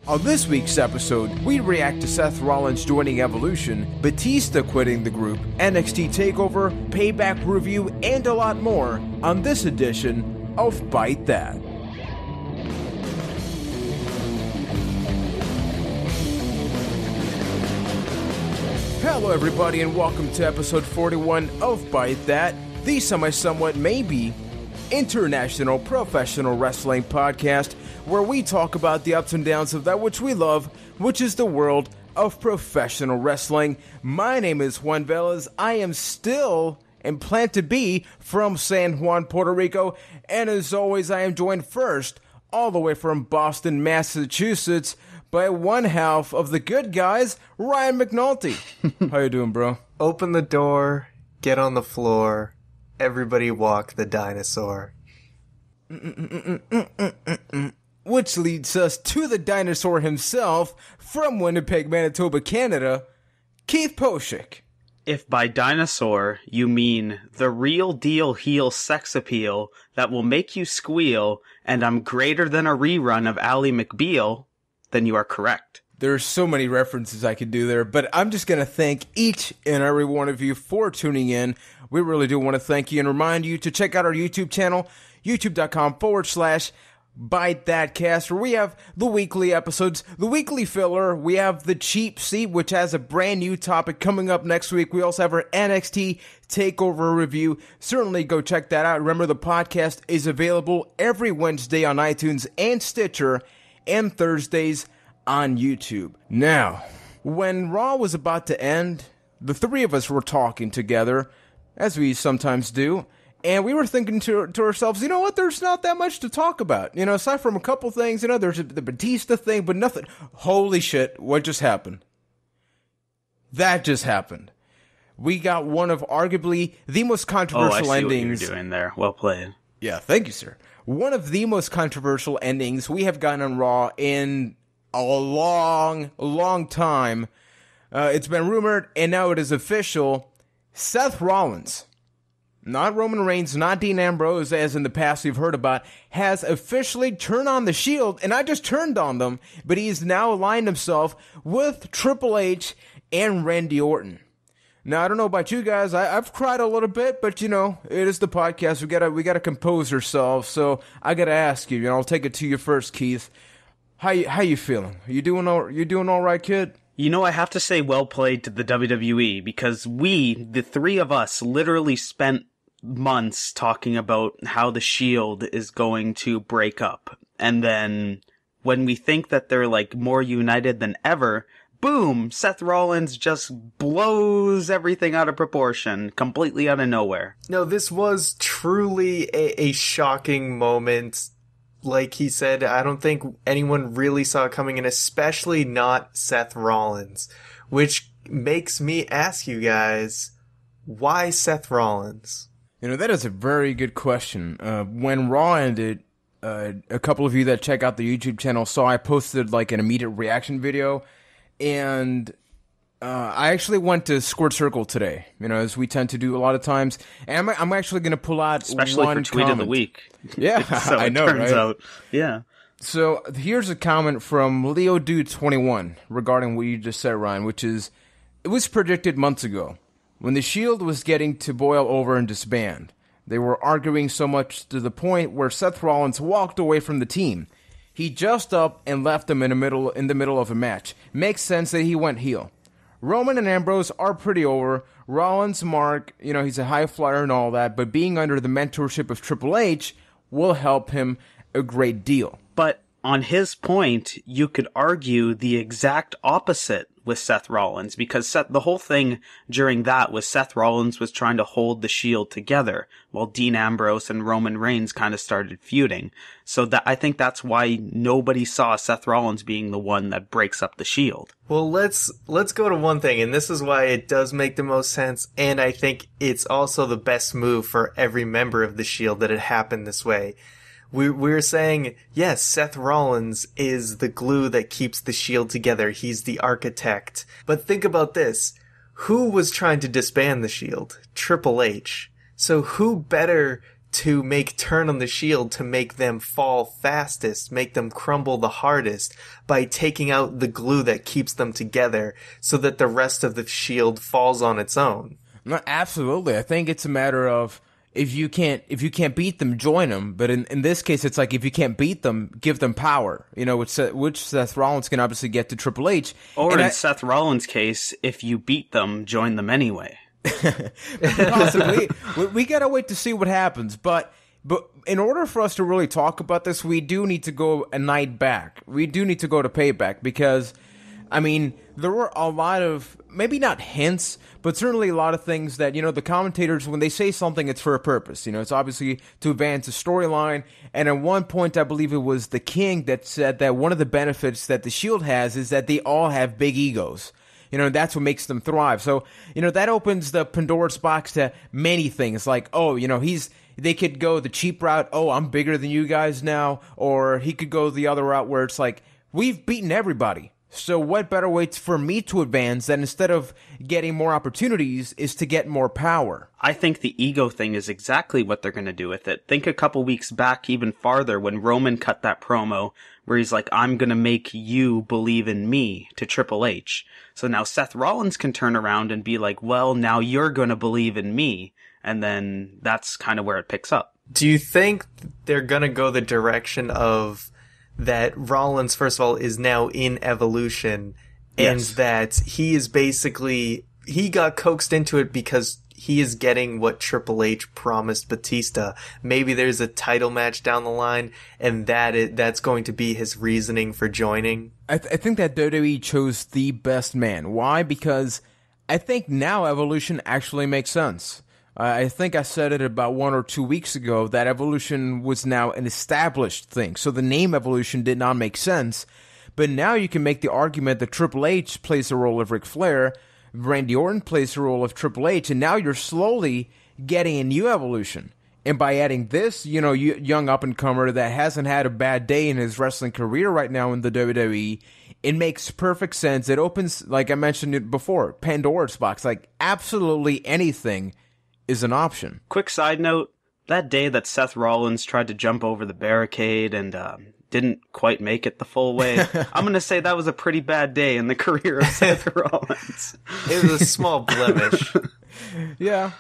On this week's episode, we react to Seth Rollins joining Evolution, Byetista quitting the group, NXT Takeover, Payback review, and a lot more on this edition of Byte That. Hello everybody and welcome to episode 41 of Byte That, the semi-somewhat maybe international professional wrestling podcast where we talk about the ups and downs of that which we love, which is the world of professional wrestling. My name is Juan Velez. I am still and plan to be from San Juan, Puerto Rico, and as always I am joined first all the way from Boston, Massachusetts by one half of the good guys, Ryan McNulty. How you doing, bro? Open the door, get on the floor, everybody walk the dinosaur. Which leads us to the dinosaur himself, from Winnipeg, Manitoba, Canada, Keith Poshik. If by dinosaur you mean the real deal heel sex appeal that will make you squeal, and I'm greater than a rerun of Ally McBeal, then you are correct. There's so many references I could do there, but I'm just going to thank each and every one of you for tuning in. We really do want to thank you and remind you to check out our YouTube channel, youtube.com/ByteThatCast, where we have the weekly episodes, the weekly filler. We have the cheap seat, which has a brand new topic coming up next week. We also have our NXT Takeover review. Certainly go check that out. Remember, the podcast is available every Wednesday on iTunes and Stitcher, and Thursdays on YouTube. Now, when Raw was about to end, the three of us were talking together, as we sometimes do, and we were thinking to ourselves, you know what, there's not that much to talk about. You know, aside from a couple things, you know, there's the Byetista thing, but nothing. Holy shit, what just happened? That just happened. We got one of arguably the most controversial endings. What you're doing there. Well played. Yeah, thank you, sir. One of the most controversial endings we have gotten on Raw in a long time. It's been rumored, and now it is official. Seth Rollins, not Roman Reigns, not Dean Ambrose, as in the past we've heard about, has officially turned on the Shield, and not just turned on them, but he's now aligned himself with Triple H and Randy Orton. Now, I don't know about you guys, I've cried a little bit, but, you know, it is the podcast, we gotta compose ourselves, so I gotta ask you, I'll take it to you first, Keith. How you feeling? You doing all right, kid? You know, I have to say well played to the WWE, because we, the three of us, literally spent months talking about how the Shield is going to break up, and then when we think that they're, like, more united than ever, boom, Seth Rollins just blows everything out of proportion, completely out of nowhere. No, this was truly a shocking moment. Like he said, I don't think anyone really saw it coming, and especially not Seth Rollins. Which makes me ask you guys, why Seth Rollins? You know, that is a very good question. When Raw ended, a couple of you that check out the YouTube channel saw I posted like an immediate reaction video. And I actually went to Squirt Circle today, you know, as we tend to do a lot of times. And I'm actually going to pull out especially one for Tweet comment. of the Week. Yeah, so I know, turns right? out. Yeah. So here's a comment from LeoDude21 regarding what you just said, Ryan, which is, it was predicted months ago when the Shield was getting to boil over and disband. They were arguing so much to the point where Seth Rollins walked away from the team. He just up and left them in the middle of a match. Makes sense that he went heel. Roman and Ambrose are pretty over. Rollins, Mark, you know, he's a high flyer and all that, but being under the mentorship of Triple H will help him a great deal. But on his point, you could argue the exact opposite with Seth Rollins, because the whole thing during that was Seth Rollins was trying to hold the Shield together, while Dean Ambrose and Roman Reigns kind of started feuding. So I think that's why nobody saw Seth Rollins being the one that breaks up the Shield. Well, let's go to one thing, and this is why it does make the most sense, and I think it's also the best move for every member of the Shield that it happened this way. We're saying, yes, Seth Rollins is the glue that keeps the Shield together. He's the architect. But think about this. Who was trying to disband the Shield? Triple H. So who better to make turn on the Shield to make them fall fastest, make them crumble the hardest by taking out the glue that keeps them together so that the rest of the Shield falls on its own. No, absolutely. I think it's a matter of if you can't beat them, join them. But in this case, it's like if you can't beat them, give them power. You know, which Seth Rollins can obviously get to Triple H. Or in Seth Rollins' case, if you beat them, join them anyway. Possibly. We gotta wait to see what happens. But in order for us to really talk about this, we do need to go a night back. We do need to go to Payback because, I mean, there were a lot of, maybe not hints, but certainly a lot of things that, you know, the commentators, when they say something, it's for a purpose. You know, it's obviously to advance the storyline. And at one point, I believe it was the King that said that one of the benefits that the Shield has is that they all have big egos. You know, that's what makes them thrive. So, you know, that opens the Pandora's box to many things. Like, oh, you know, they could go the cheap route. Oh, I'm bigger than you guys now. Or he could go the other route where it's like, we've beaten everybody. So what better way for me to advance than instead of getting more opportunities is to get more power? I think the ego thing is exactly what they're going to do with it. Think a couple weeks back even farther when Roman cut that promo where he's like, I'm going to make you believe in me to Triple H. So now Seth Rollins can turn around and be like, well, now you're going to believe in me. And then that's kind of where it picks up. Do you think they're going to go the direction of that Rollins, first of all, is now in Evolution, and Yes. that he is basically, he got coaxed into it because he is getting what Triple H promised Batista. Maybe there's a title match down the line, and that's going to be his reasoning for joining? I think that WWE chose the best man. Why? Because I think now Evolution actually makes sense. I think I said it about 1 or 2 weeks ago that Evolution was now an established thing. So the name Evolution did not make sense. But now you can make the argument that Triple H plays the role of Ric Flair, Randy Orton plays the role of Triple H, and now you're slowly getting a new Evolution. And by adding this, you know, young up-and-comer that hasn't had a bad day in his wrestling career right now in the WWE, it makes perfect sense. It opens, like I mentioned it before, Pandora's box. Like, absolutely anything is an option. Quick side note, that day that Seth Rollins tried to jump over the barricade and didn't quite make it the full way, I'm going to say that was a pretty bad day in the career of Seth Rollins. It was a small blemish. Yeah.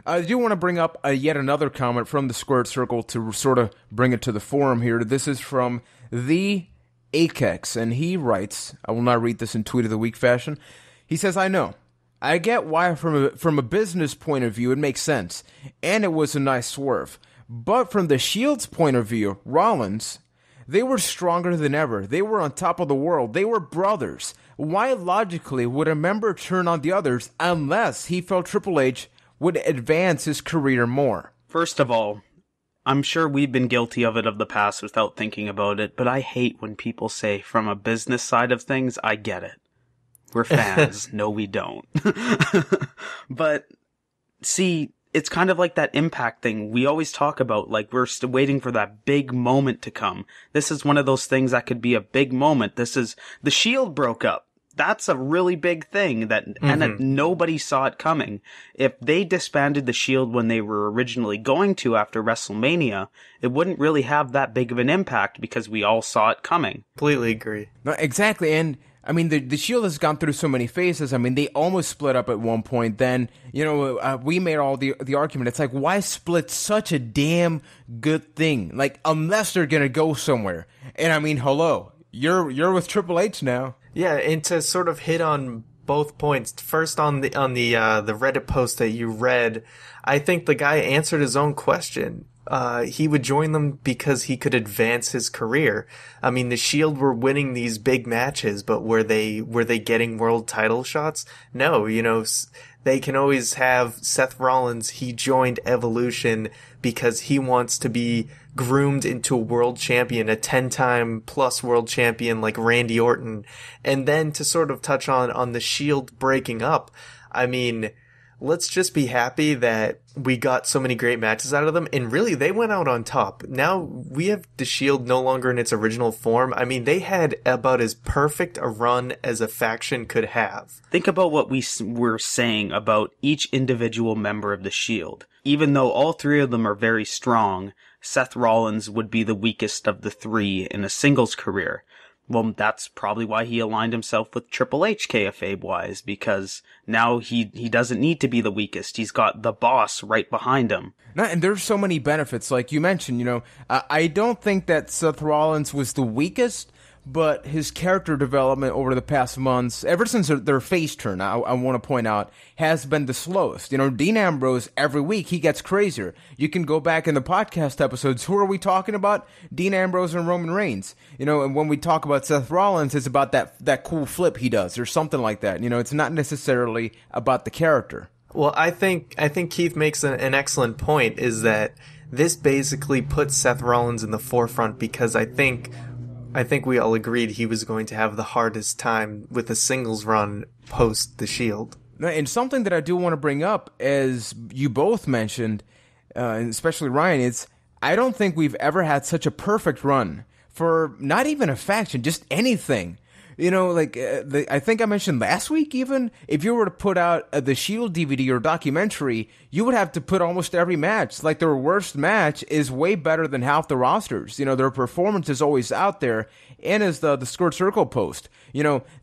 I do want to bring up yet another comment from the Squared Circle to sort of bring it to the forum here. This is from the Akex, and he writes, I will not read this in Tweet of the Week fashion. He says, I get why from a business point of view it makes sense, and it was a nice swerve. But from the Shield's point of view, Rollins, they were stronger than ever. They were on top of the world. They were brothers. Why logically would a member turn on the others unless he felt Triple H would advance his career more? First of all, I'm sure we've been guilty of it of the past without thinking about it, but I hate when people say from a business side of things, I get it. We're fans. No, we don't. But see, it's kind of like that Impact thing we always talk about, like we're still waiting for that big moment to come. This is one of those things that could be a big moment. This is, the Shield broke up. That's a really big thing and nobody saw it coming. If they disbanded the Shield when they were originally going to after WrestleMania, it wouldn't really have that big of an impact because we all saw it coming. Completely agree. No, exactly, and I mean, the Shield has gone through so many phases. I mean, they almost split up at one point. Then, you know, we made all the argument. It's like, why split such a damn good thing? Like, unless they're going to go somewhere. And I mean, hello, you're with Triple H now. Yeah, and to sort of hit on both points, first on the Reddit post that you read, I think the guy answered his own question. He would join them because he could advance his career. I mean, the Shield were winning these big matches, but were they getting world title shots? No, you know, they can always have Seth Rollins. He joined Evolution because he wants to be groomed into a world champion, a 10-time plus world champion like Randy Orton. And then to sort of touch on the Shield breaking up, I mean, let's just be happy that we got so many great matches out of them. And really, they went out on top. Now we have the Shield no longer in its original form. I mean, they had about as perfect a run as a faction could have. Think about what we were saying about each individual member of the Shield. Even though all three of them are very strong, Seth Rollins would be the weakest of the three in a singles career. Well, that's probably why he aligned himself with Triple H kayfabe-wise, because now he doesn't need to be the weakest. He's got the boss right behind him. And there's so many benefits, like you mentioned, I don't think that Seth Rollins was the weakest, but his character development over the past months, ever since their face turn, I want to point out, has been the slowest. Dean Ambrose, every week, he gets crazier. You can go back in the podcast episodes. Who are we talking about? Dean Ambrose and Roman Reigns. And when we talk about Seth Rollins, it's about that cool flip he does, or something like that. It's not necessarily about the character. Well, I think Keith makes an excellent point, is that this basically puts Seth Rollins in the forefront, because I think we all agreed he was going to have the hardest time with a singles run post the Shield. And something that I do want to bring up, as you both mentioned, and especially Ryan, is I don't think we've ever had such a perfect run for not even a faction, just anything. I think I mentioned last week even, if you were to put out the Shield DVD or documentary, you would have to put almost every match. Like, their worst match is way better than half the rosters. Their performance is always out there, and as the Squared Circle post.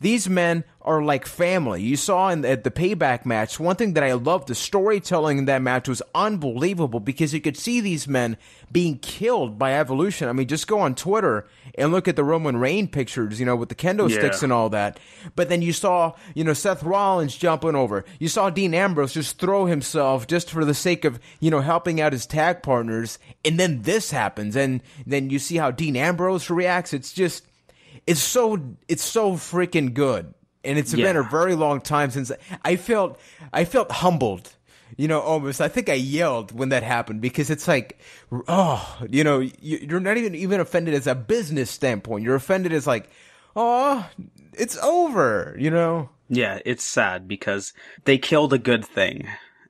These men are like family. You saw at the Payback match, one thing that I loved, the storytelling in that match was unbelievable, because you could see these men being killed by Evolution. I mean, just go on Twitter and look at the Roman Reigns pictures, with the kendo sticks and all that. But then you saw, Seth Rollins jumping over. You saw Dean Ambrose just throw himself just for the sake of, helping out his tag partners. And then this happens. And then you see how Dean Ambrose reacts. It's so freaking good. And it's been a very long time since I felt humbled. Almost. I think I yelled when that happened, because it's like, you're not even offended as a business standpoint. You're offended as like, it's over, Yeah, it's sad because they killed a good thing,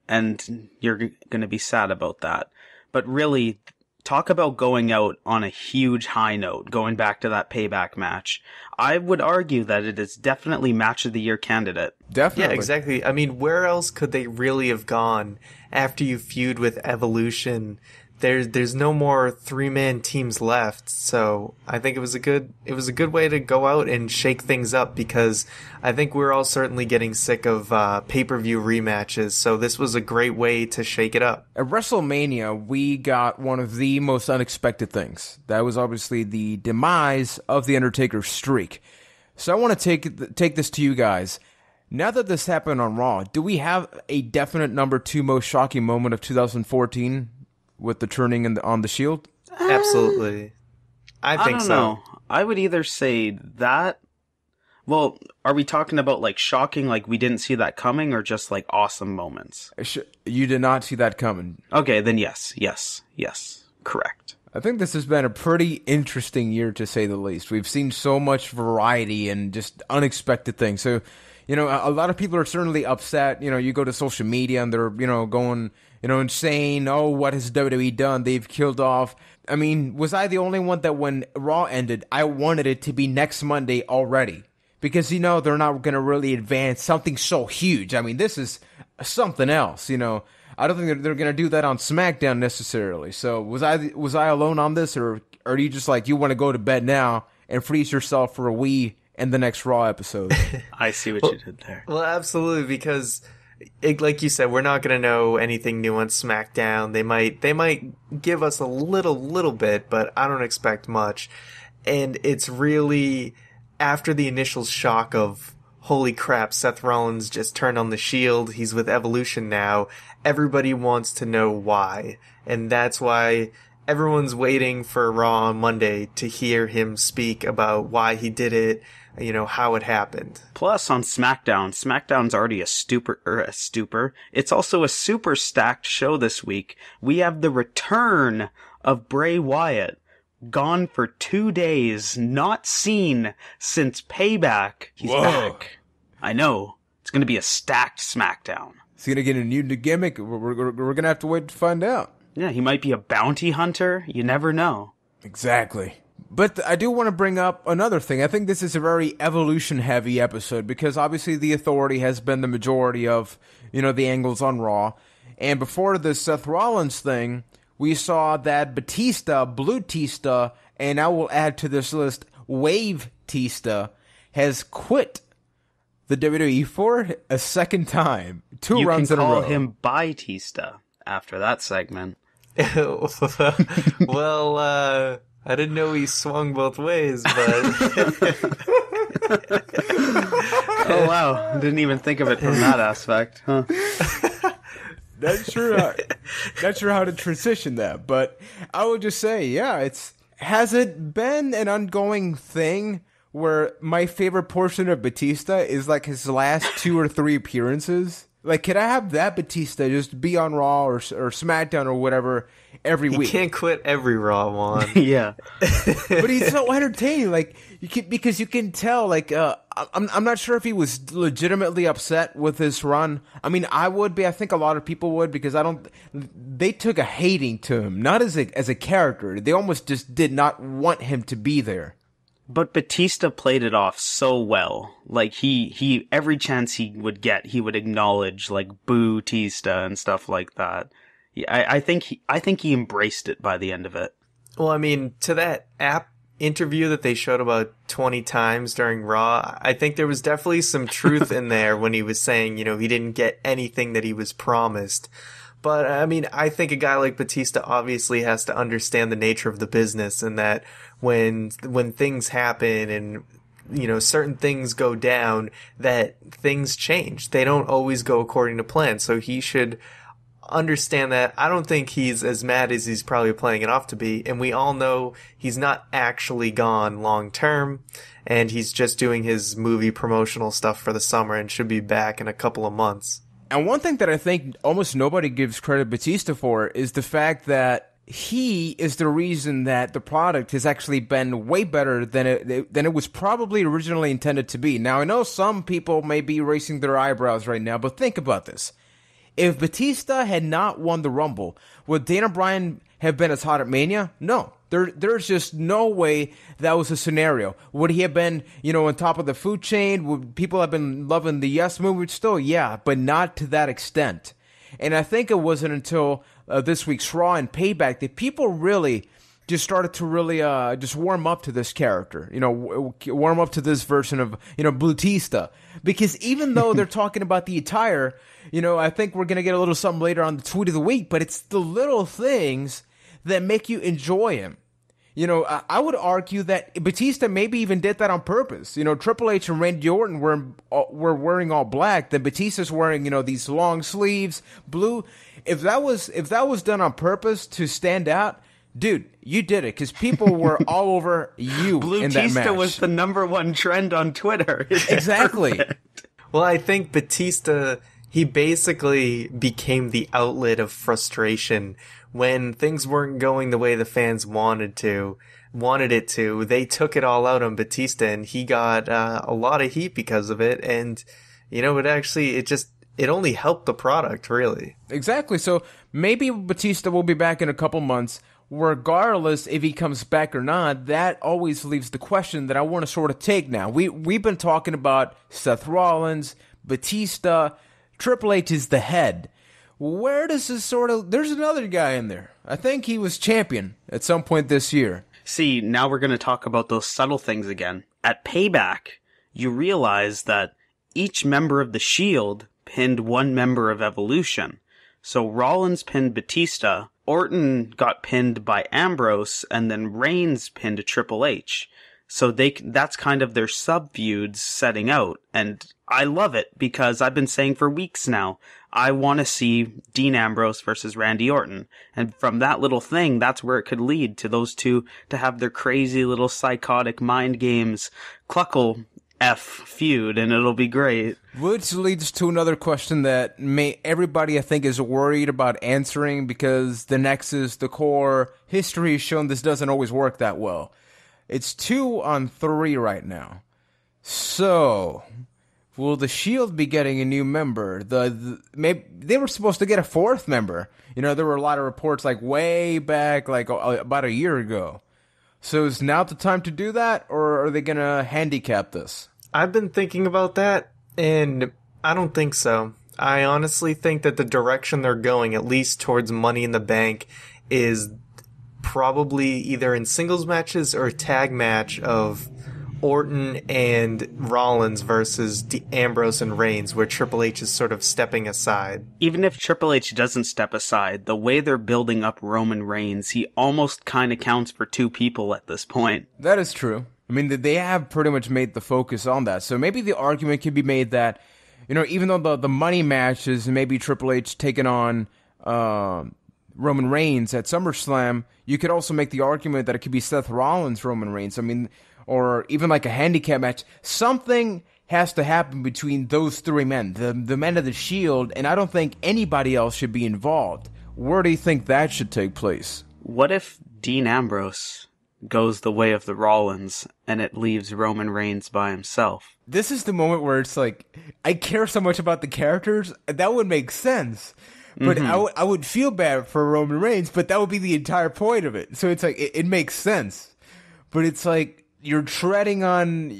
and you're going to be sad about that. But really, talk about going out on a huge high note, going back to that Payback match. I would argue that it is definitely Match of the Year candidate. Definitely. Yeah, exactly. I mean, where else could they really have gone after you feud with Evolution? There's no more 3-man teams left, so I think it was a good way to go out and shake things up, because I think we're all certainly getting sick of pay-per-view rematches, so this was a great way to shake it up. At WrestleMania, we got one of the most unexpected things. That was obviously the demise of The Undertaker's streak. So I want to take this to you guys. Now that this happened on Raw, do we have a definite number 2 most shocking moment of 2014? With the turning on the Shield? Absolutely. I think don't so. know. I would either say that. Well, are we talking about like shocking, like we didn't see that coming, or just like awesome moments? You did not see that coming. Okay, then yes. Correct. I think this has been a pretty interesting year, to say the least. We've seen so much variety and just unexpected things. So, a lot of people are certainly upset. You go to social media and they're, going, and saying, oh, what has WWE done? They've killed off. I mean, was I the only one that when Raw ended, I wanted it to be next Monday already? Because, they're not going to really advance something so huge. I mean, this is something else, I don't think they're going to do that on SmackDown necessarily. So was I alone on this, or are you just like, you want to go to bed now and freeze yourself for a wee in the next Raw episode? I see what you did there. Well, absolutely, because like you said, we're not going to know anything new on SmackDown. They might give us a little bit, but I don't expect much. And it's really after the initial shock of, holy crap, Seth Rollins just turned on the Shield. He's with Evolution now. Everybody wants to know why. And that's why everyone's waiting for Raw on Monday to hear him speak about why he did it, how it happened. Plus, on SmackDown's already a stupor. It's also a super stacked show this week. We have the return of Bray Wyatt. Gone for 2 days, not seen since Payback. He's back. I know. It's going to be a stacked SmackDown. Is he going to get a new gimmick? We're going to have to wait to find out. Yeah, he might be a bounty hunter. You never know. Exactly. But I do want to bring up another thing. I think this is a very evolution-heavy episode because obviously the Authority has been the majority of, the angles on Raw. And before the Seth Rollins thing, we saw that Byetista, Bluetista, and I will add to this list, Wavetista, has quit the WWE for a second time. 2 runs in a row. You can call him Byetista after that segment. Well, I didn't know he swung both ways, but... Oh, wow. Didn't even think of it from that aspect, huh? Not sure how to transition that, but I would just say, has it been an ongoing thing where my favorite portion of Byetista is like his last 2 or 3 appearances? Like, could I have that Byetista just be on Raw or SmackDown or whatever every week? You can't quit every Raw one. Yeah. But he's so entertaining. Like, because you can tell, like, I'm not sure if he was legitimately upset with his run. I mean, I would be. I think a lot of people would because they took a hating to him, not as a character. They almost just did not want him to be there. But Byetista played it off so well. Like, he every chance he would get, he would acknowledge, like, Boo Tista and stuff like that. I think he embraced it by the end of it. Well, I mean, to that app interview that they showed about 20 times during Raw, I think there was definitely some truth in there when he was saying, he didn't get anything that he was promised. But, I mean, I think a guy like Byetista obviously has to understand the nature of the business and that when things happen and, certain things go down, that things change. They don't always go according to plan. So he should understand that. I don't think he's as mad as he's probably playing it off to be. And we all know he's not actually gone long term. And he's just doing his movie promotional stuff for the summer and should be back in a couple of months. And one thing that I think almost nobody gives credit Byetista for is the fact that he is the reason that the product has actually been way better than it was probably originally intended to be. Now, I know some people may be raising their eyebrows right now, but think about this. If Byetista had not won the Rumble, would Daniel Bryan have been as hot at Mania? No. There's just no way that was a scenario. Would he have been, on top of the food chain? Would people have been loving the Yes movement still? Yeah, but not to that extent. And I think it wasn't until this week's Raw and Payback that people really just started to really just warm up to this character. Warm up to this version of, Byetista. Because even though they're talking about the attire, I think we're going to get a little something later on the Tweet of the Week, but it's the little things that make you enjoy him. I would argue that Byetista maybe even did that on purpose. Triple H and Randy Orton were wearing all black. Then Batista's wearing, these long sleeves, blue. If that was done on purpose to stand out, dude, you did it because people were all over you in that match. Blue Tista was the #1 trend on Twitter. Exactly. Perfect. Well, I think Byetista, he basically became the outlet of frustration. When things weren't going the way the fans wanted it to, they took it all out on Byetista, and he got a lot of heat because of it. And it only helped the product, really. Exactly. So maybe Byetista will be back in a couple months. Regardless if he comes back or not, that always leaves the question that I want to sort of take now. We've been talking about Seth Rollins, Byetista, Triple H is the head. Where does this there's another guy in there. I think he was champion at some point this year. See, now we're going to talk about those subtle things again. At Payback, you realize that each member of the Shield pinned one member of Evolution. So Rollins pinned Byetista, Orton got pinned by Ambrose, and then Reigns pinned Triple H. So that's kind of their sub-feuds setting out. And I love it because I've been saying for weeks now, I want to see Dean Ambrose versus Randy Orton. And from that little thing, that's where it could lead to those two to have their crazy little psychotic mind games, Cluckle F feud, and it'll be great. Which leads to another question that everybody, I think, is worried about answering because the Nexus, the core, history has shown this doesn't always work that well. It's 2-on-3 right now. So, will the Shield be getting a new member? Maybe they were supposed to get a fourth member. You know, there were a lot of reports like way back, like about a year ago. So is now the time to do that, or are they going to handicap this? I've been thinking about that, and I don't think so. I honestly think that the direction they're going, at least towards Money in the Bank, is probably either in singles matches or a tag match of Orton and Rollins versus Ambrose and Reigns, where Triple H is sort of stepping aside. Even if Triple H doesn't step aside, the way they're building up Roman Reigns, he almost kind of counts for two people at this point. That is true. I mean, they have pretty much made the focus on that. So maybe the argument could be made that, you know, even though the money match is maybe Triple H taking on Roman Reigns at SummerSlam, you could also make the argument that it could be Seth Rollins, Roman Reigns. I mean, or even like a handicap match. Something has to happen between those three men, the men of the Shield, and I don't think anybody else should be involved. Where do you think that should take place? What if Dean Ambrose goes the way of the Rollins and it leaves Roman Reigns by himself? This is the moment where it's like, I care so much about the characters, that would make sense. But I would feel bad for Roman Reigns, but that would be the entire point of it. So it's like, it makes sense. But it's like, you're treading on,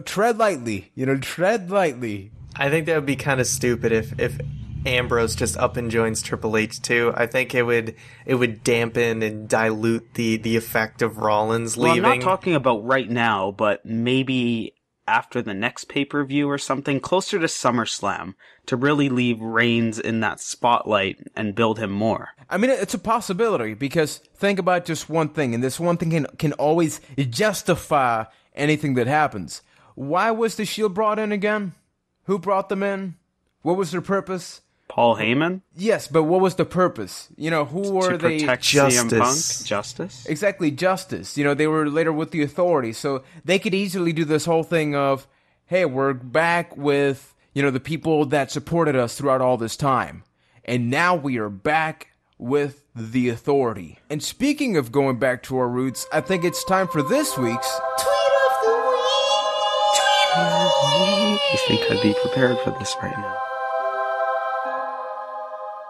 tread lightly, tread lightly. I think that would be kind of stupid if Ambrose just up and joins Triple H too. I think it would dampen and dilute the effect of Rollins leaving. Well, I'm not talking about right now, but maybe after the next pay-per-view or something, closer to SummerSlam, to really leave Reigns in that spotlight and build him more. I mean, it's a possibility, because think about just one thing, and this one thing can always justify anything that happens. Why was the Shield brought in again? Who brought them in? What was their purpose? Paul Heyman? Yes, but what was the purpose? Who were they? To protect CM Punk? Justice? Exactly, justice. They were later with the Authority, so they could easily do this whole thing of, hey, we're back with, the people that supported us throughout all this time. And now we are back with the Authority. And speaking of going back to our roots, I think it's time for this week's Tweet of the Week! Tweet of the Week! You think I'd be prepared for this right now?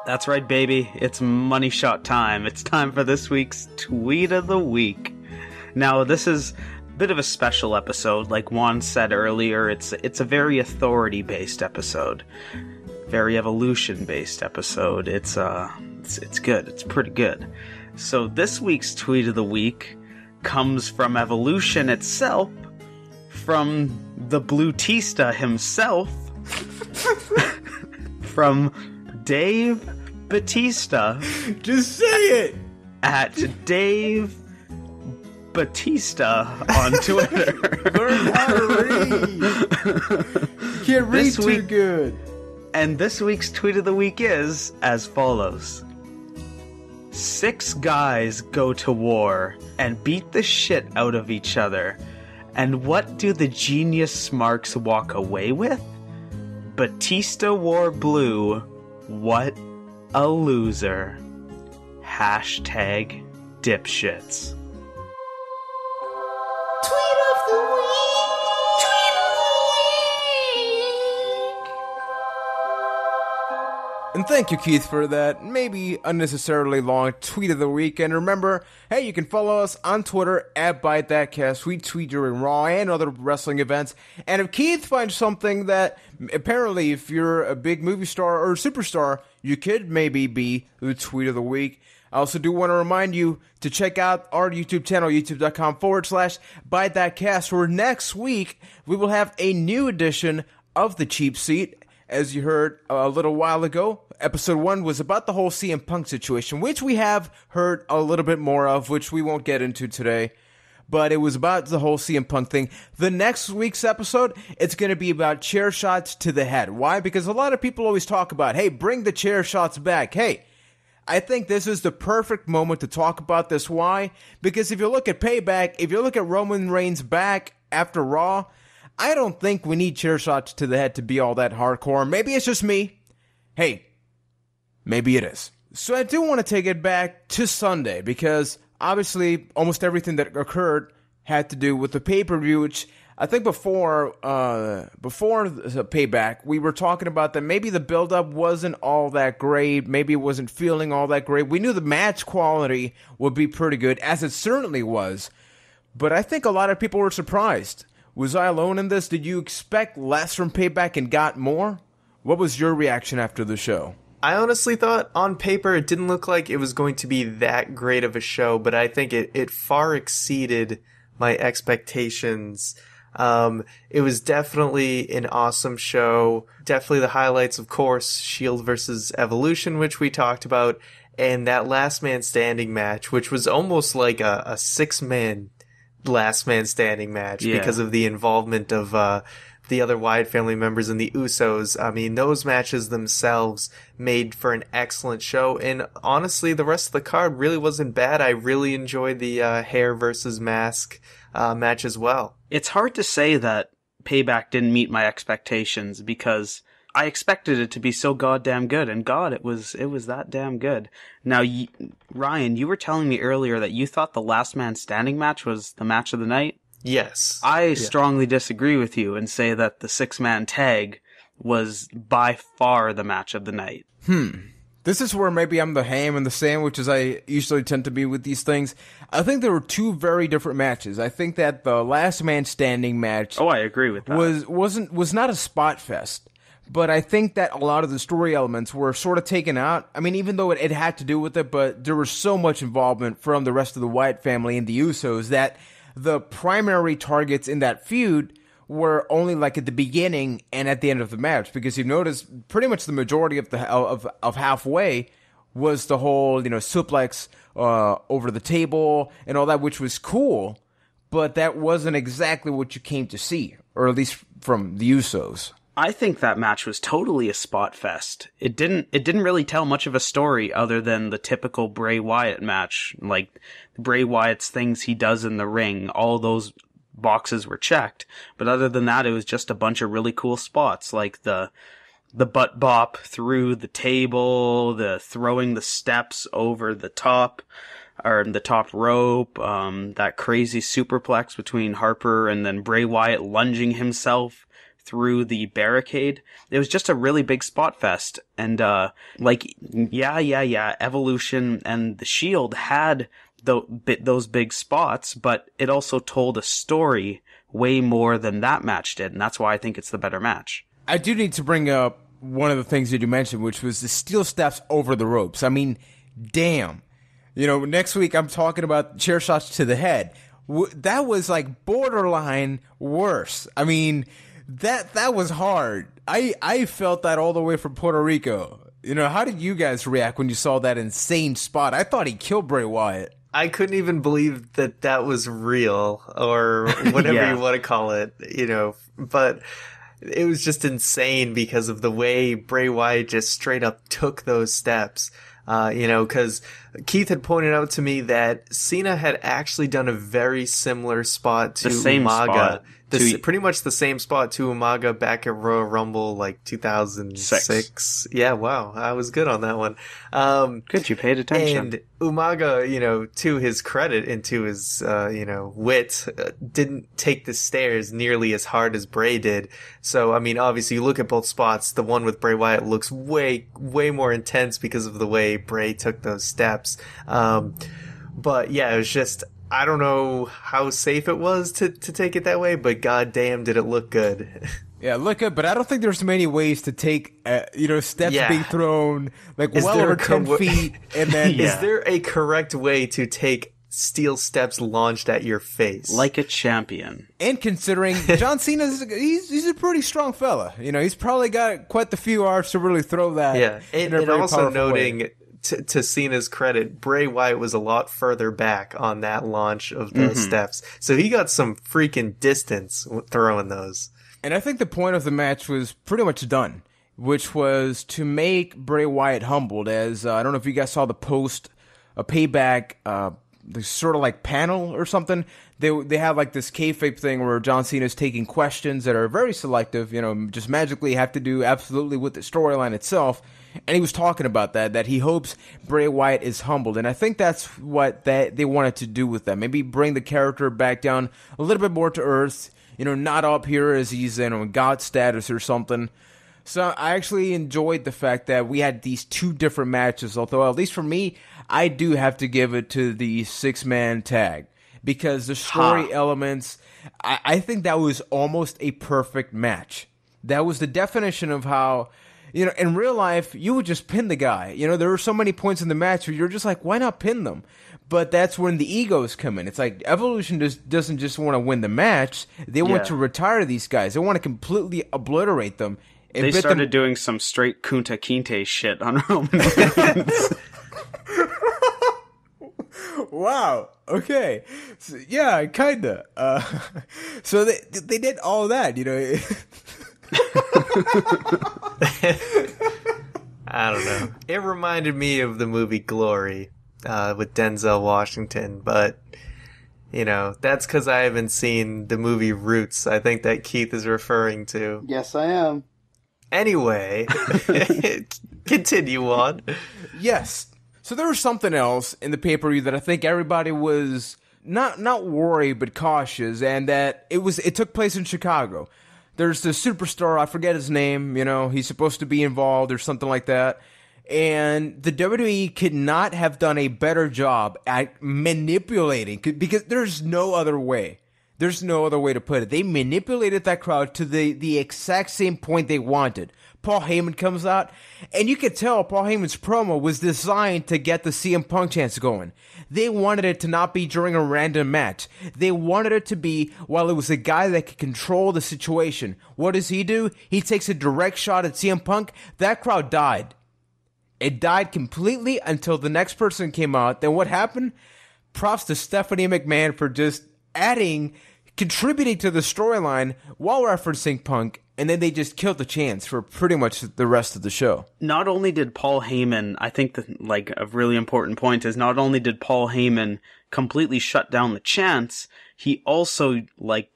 That's right, baby. It's money shot time. It's time for this week's Tweet of the Week. Now, this is a bit of a special episode. Like Juan said earlier, it's a very authority-based episode. Very evolution-based episode. It's good. It's pretty good. So this week's Tweet of the Week comes from Evolution itself, from the Byetista himself, from Dave Byetista. Just say it! At Dave Byetista on Twitter. Learn how to read! You can't read too good. And this week's Tweet of the Week is as follows. 6 guys go to war and beat the shit out of each other. And what do the genius smarks walk away with? Byetista wore blue. What a loser. Hashtag dipshits. Tweet of the Week! Tweet of the Week! And thank you, Keith, for that maybe unnecessarily long Tweet of the Week. And remember, hey, you can follow us on Twitter at ByteThatCast. We tweet during Raw and other wrestling events. And if Keith finds something that apparently, if you're a big movie star or superstar, you could maybe be the Tweet of the Week. I also do want to remind you to check out our YouTube channel, youtube.com/ByteThatCast, where next week we will have a new edition of The Cheap Seat. As you heard a little while ago, episode 1 was about the whole CM Punk situation, which we have heard a little bit more of, which we won't get into today. But it was about the whole CM Punk thing. The next week's episode, it's going to be about chair shots to the head. Why? Because a lot of people always talk about, hey, bring the chair shots back. Hey, I think this is the perfect moment to talk about this. Why? Because if you look at Payback, if you look at Roman Reigns back after Raw, I don't think we need chair shots to the head to be all that hardcore. Maybe it's just me. Hey, maybe it is. So I do want to take it back to Sunday, because obviously almost everything that occurred had to do with the pay-per-view, which I think before the Payback, we were talking about that maybe the build-up wasn't all that great. Maybe it wasn't feeling all that great. We knew the match quality would be pretty good, as it certainly was. But I think a lot of people were surprised. Was I alone in this? Did you expect less from Payback and got more? What was your reaction after the show? I honestly thought on paper it didn't look like it was going to be that great of a show, but I think it far exceeded my expectations. It was definitely an awesome show. Definitely the highlights, of course, Shield versus Evolution, which we talked about, and that last man standing match, which was almost like a 6-man last man standing match because of the involvement of the other Wyatt family members and the Usos. I mean, those matches themselves made for an excellent show, and honestly, the rest of the card really wasn't bad. I really enjoyed the hair versus mask match as well. It's hard to say that Payback didn't meet my expectations because I expected it to be so goddamn good, and God, it was that damn good. Now, Ryan, you were telling me earlier that you thought the last man standing match was the match of the night? Yes. I strongly disagree with you and say that the 6-man tag was by far the match of the night. This is where maybe I'm the ham and the sandwich, as I usually tend to be with these things. I think there were two very different matches. I think that the last man standing match I agree with that. was not a spot fest. But I think that a lot of the story elements were sort of taken out. I mean, even though it had to do with it, but there was so much involvement from the rest of the Wyatt family and the Usos that the primary targets in that feud were only like at the beginning and at the end of the match. Because you've noticed pretty much the majority of of halfway was the whole, suplex over the table and all that, which was cool. But that wasn't exactly what you came to see, or at least from the Usos. I think that match was totally a spot fest. It didn't really tell much of a story other than the typical Bray Wyatt match. Like, Bray Wyatt's things he does in the ring, all those boxes were checked. But other than that, it was just a bunch of really cool spots, like the butt bop through the table, the throwing the steps over the top, or the top rope, that crazy superplex between Harper and then Bray Wyatt lunging himself through the barricade. It was just a really big spot fest. And, Evolution and the Shield had those big spots, but it also told a story way more than that match did. And that's why I think it's the better match. I do need to bring up one of the things that you mentioned, which was the steel steps over the ropes. I mean, damn. Next week I'm talking about chair shots to the head. That was like borderline worse. I mean, that was hard. I felt that all the way from Puerto Rico. How did you guys react when you saw that insane spot? I thought he killed Bray Wyatt. I couldn't even believe that was real, or whatever you want to call it, but it was just insane because of the way Bray Wyatt just straight up took those steps. Because Keith had pointed out to me that Cena had actually done a very similar spot to Umaga. Pretty much the same spot to Umaga back at Royal Rumble, like 2006. Yeah, wow. I was good on that one. Good, you paid attention. And Umaga, to his credit and to his, wit, didn't take the stairs nearly as hard as Bray did. So, I mean, obviously, you look at both spots, the one with Bray Wyatt looks way, way more intense because of the way Bray took those steps. But yeah, it was just, I don't know how safe it was to take it that way, but goddamn, did it look good. Yeah, look good, but I don't think there's many ways to take, steps being thrown, over 10 feet, and then... Is there a correct way to take steel steps launched at your face? Like a champion. And considering John Cena's, he's a pretty strong fella. He's probably got quite the few arms to really throw that. Yeah, and also noting... way. To Cena's credit, Bray Wyatt was a lot further back on that launch of those steps. So he got some freaking distance throwing those. And I think the point of the match was pretty much done, which was to make Bray Wyatt humbled. As I don't know if you guys saw the post, a Payback, the sort of like panel or something. They have like this kayfabe thing where John Cena's taking questions that are very selective, just magically have to do absolutely with the storyline itself. And he was talking about that he hopes Bray Wyatt is humbled. And I think that's what they wanted to do with that. Maybe bring the character back down a little bit more to earth, not up here as he's in God status or something. So I actually enjoyed the fact that we had these two different matches, although at least for me, I do have to give it to the 6-man tag. Because the story elements, I think that was almost a perfect match. That was the definition of how, in real life, you would just pin the guy. There were so many points in the match where you're just like, why not pin them? But that's when the egos come in. It's like Evolution doesn't just want to win the match. They want to retire these guys. They want to completely obliterate them. They started doing some straight Kunta Kinte shit on Roman Reigns. Wow. Okay. So, yeah, kinda. So they did all that, I don't know. It reminded me of the movie Glory with Denzel Washington, but that's because I haven't seen the movie Roots. I think that Keith is referring to. Yes, I am. Anyway, continue on. Yes. So there was something else in the pay-per-view that I think everybody was not worried but cautious, and that it took place in Chicago. There's the superstar, I forget his name, he's supposed to be involved or something like that. And the WWE could not have done a better job at manipulating, because there's no other way. There's no other way to put it. They manipulated that crowd to the exact same point they wanted. Paul Heyman comes out, and you could tell Paul Heyman's promo was designed to get the CM Punk chance going. They wanted it to not be during a random match. They wanted it to be while it was a guy that could control the situation. What does he do? He takes a direct shot at CM Punk. That crowd died. It died completely until the next person came out. Then what happened? Props to Stephanie McMahon for just contributing to the storyline while referencing Punk, and then they just killed the chance for pretty much the rest of the show. Not only did Paul Heyman, I think a really important point is not only did Paul Heyman completely shut down the chance, he also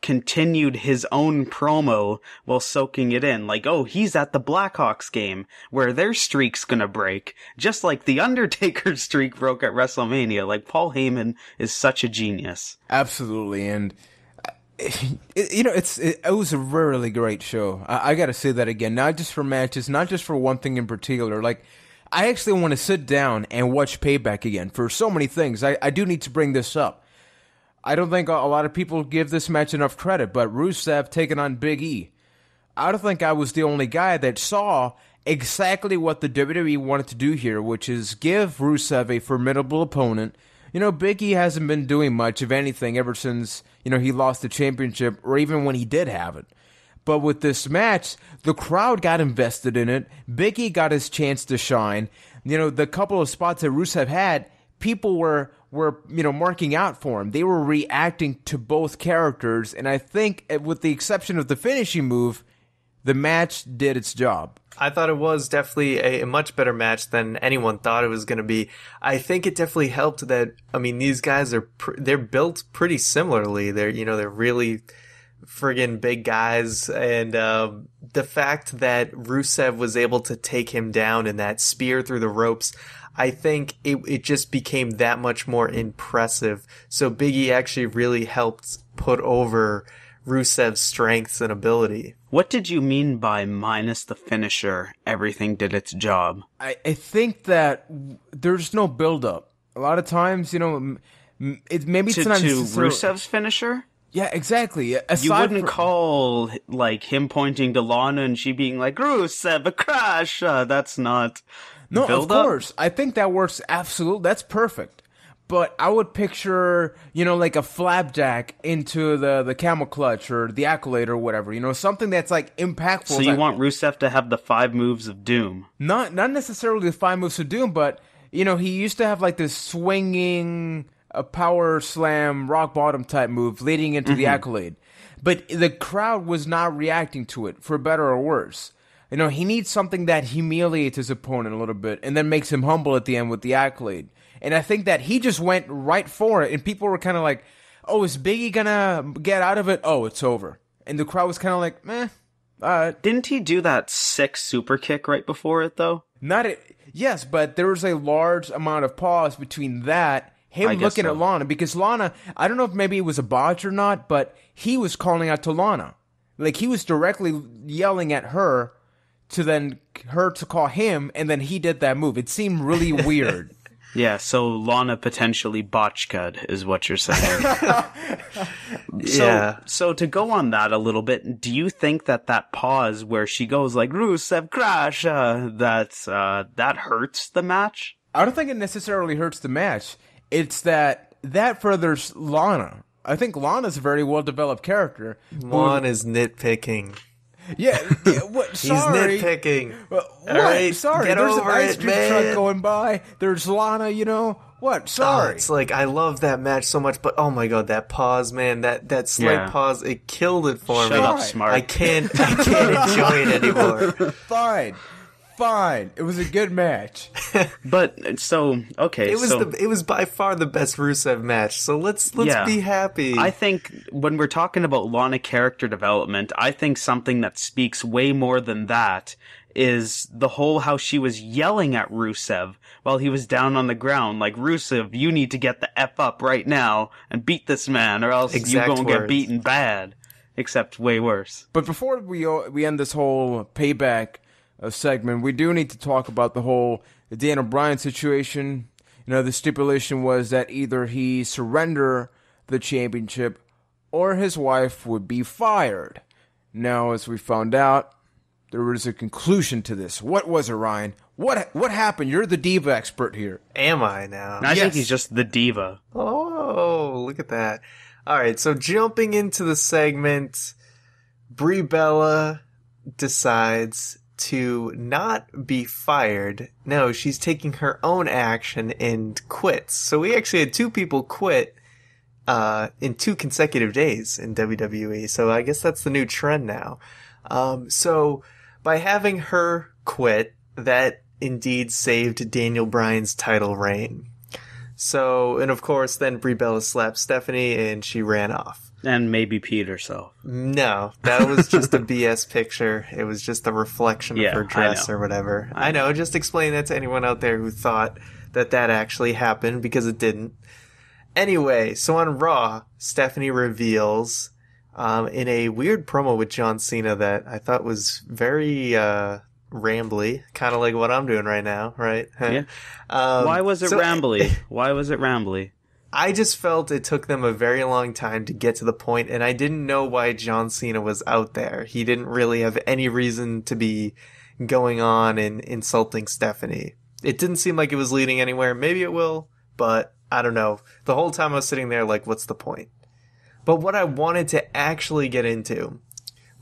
continued his own promo while soaking it in. He's at the Blackhawks game where their streak's gonna break, just like the Undertaker's streak broke at WrestleMania. Paul Heyman is such a genius. Absolutely, and it was a really great show. I gotta say that again, not just for matches, not just for one thing in particular. I actually want to sit down and watch Payback again for so many things. I do need to bring this up. I don't think a lot of people give this match enough credit, but Rusev taking on Big E. I don't think I was the only guy that saw exactly what the WWE wanted to do here, which is give Rusev a formidable opponent. Big E hasn't been doing much of anything ever since, he lost the championship, or even when he did have it. But with this match, the crowd got invested in it. Big E got his chance to shine. The couple of spots that Rusev had, people were marking out for him. They were reacting to both characters, and I think, with the exception of the finishing move, the match did its job. I thought it was definitely a much better match than anyone thought it was going to be. I think it definitely helped that, these guys they're built pretty similarly. They're really friggin' big guys, and the fact that Rusev was able to take him down in that spear through the ropes, I think it just became that much more impressive. So Big E actually really helped put over Rusev's strengths and ability. What did you mean by minus the finisher, everything did its job? I think that there's no build-up. A lot of times, maybe it's not to Rusev's finisher? Yeah, exactly. You wouldn't call, him pointing to Lana and she being like, Rusev, a crash! That's not No, build of course. I think that works absolutely. That's perfect. But I would picture, a flapjack into the camel clutch or the accolade or whatever, something that's impactful. So you want Rusev to have the 5 moves of doom? Not necessarily the 5 moves of doom, but, he used to have this swinging power slam, rock bottom type move leading into the accolade. But the crowd was not reacting to it, for better or worse. He needs something that humiliates his opponent a little bit and then makes him humble at the end with the accolade. And I think that he just went right for it, and people were kind of like, oh, is Big E gonna get out of it? Oh, it's over. And the crowd was kind of like, meh, Didn't he do that sick super kick right before it, though? Yes, but there was a large amount of pause between that him I guess looking so. at Lana, because Lana, I don't know if maybe it was a botch or not, but he was calling out to Lana. Like, he was directly yelling at her to then her to call him, and then he did that move. It seemed really weird. Yeah, so Lana potentially botchked is what you're saying. Yeah. So to go on that a little bit, do you think that pause where she goes like Rusev Crash, that hurts the match? I don't think it necessarily hurts the match. It's that furthers Lana. I think Lana's a very well-developed character. Juan is nitpicking. Yeah, what? He's Sorry. nitpicking. What? All right, Sorry, get there's an over ice it, cream man. truck going by. There's Lana, What? Oh, Sorry. it's like, I love that match so much, but oh my god, that pause, man, that slight Yeah. pause, it killed it for Shut me. up, Smart. I can't enjoy it anymore. Fine. It was a good match. But so okay, It was by far the best Rusev match. So let's Yeah. be happy. I think when we're talking about Lana character development, I think something that speaks way more than that is the whole how she was yelling at Rusev while he was down on the ground, like, Rusev, you need to get the F up right now and beat this man, or else Exact you're going to get words. beaten bad. Except way worse. But before we end this whole payback segment, we do need to talk about the whole Daniel Bryan situation. The stipulation was that either he surrender the championship or his wife would be fired. Now, as we found out, there was a conclusion to this. What was it, Ryan? What happened? You're the diva expert here. Am I now? And I think Yes. he's just the diva. Oh, look at that. All right, so jumping into the segment, Brie Bella decides to not be fired. No, she's taking her own action and quits. So we actually had two people quit in 2 consecutive days in WWE. So I guess that's the new trend now. So by having her quit, that indeed saved Daniel Bryan's title reign. So, and of course, then Brie Bella slapped Stephanie and she ran off. And maybe peed herself. No, that was just a BS picture. It was just a reflection Yeah, of her I dress know. or whatever. I know, just explain that to anyone out there who thought that actually happened, because it didn't. Anyway, so on Raw, Stephanie reveals in a weird promo with John Cena that I thought was very rambly, kind of like what I'm doing right now, right? Yeah. Why was it rambly? Why was it rambly? I just felt it took them a very long time to get to the point, and I didn't know why John Cena was out there. He didn't really have any reason to be going on and insulting Stephanie. It didn't seem like it was leading anywhere. Maybe it will, but I don't know. The whole time I was sitting there like, what's the point? But what I wanted to actually get into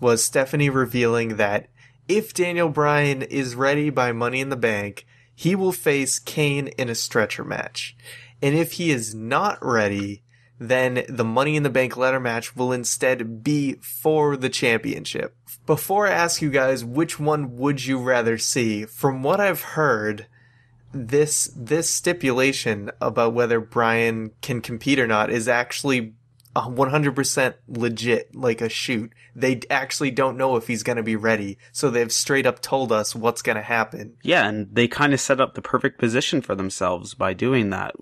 was Stephanie revealing that if Daniel Bryan is ready by Money in the Bank, he will face Kane in a stretcher match. And if he is not ready, then the Money in the Bank ladder match will instead be for the championship. Before I ask you guys which one would you rather see, from what I've heard, this stipulation about whether Bryan can compete or not is actually 100% legit, like a shoot. They actually don't know if he's going to be ready, so they've straight up told us what's going to happen. Yeah, and they kind of set up the perfect position for themselves by doing that.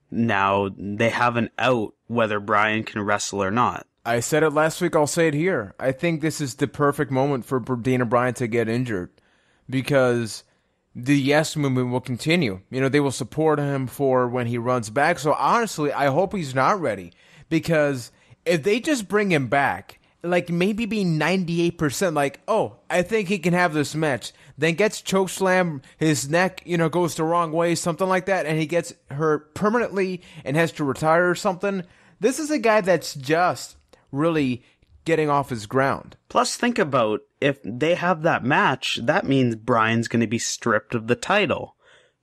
Now, they have an out whether Bryan can wrestle or not. I said it last week, I'll say it here. I think this is the perfect moment for Daniel Bryan to get injured, because the Yes movement will continue. They will support him for when he runs back. So honestly, I hope he's not ready, because if they just bring him back, like maybe be 98%, like, oh, I think he can have this match, then gets chokeslam, his neck, goes the wrong way, something like that, and he gets hurt permanently and has to retire or something. This is a guy that's just really getting off his ground. Plus, think about, if they have that match, that means Bryan's going to be stripped of the title.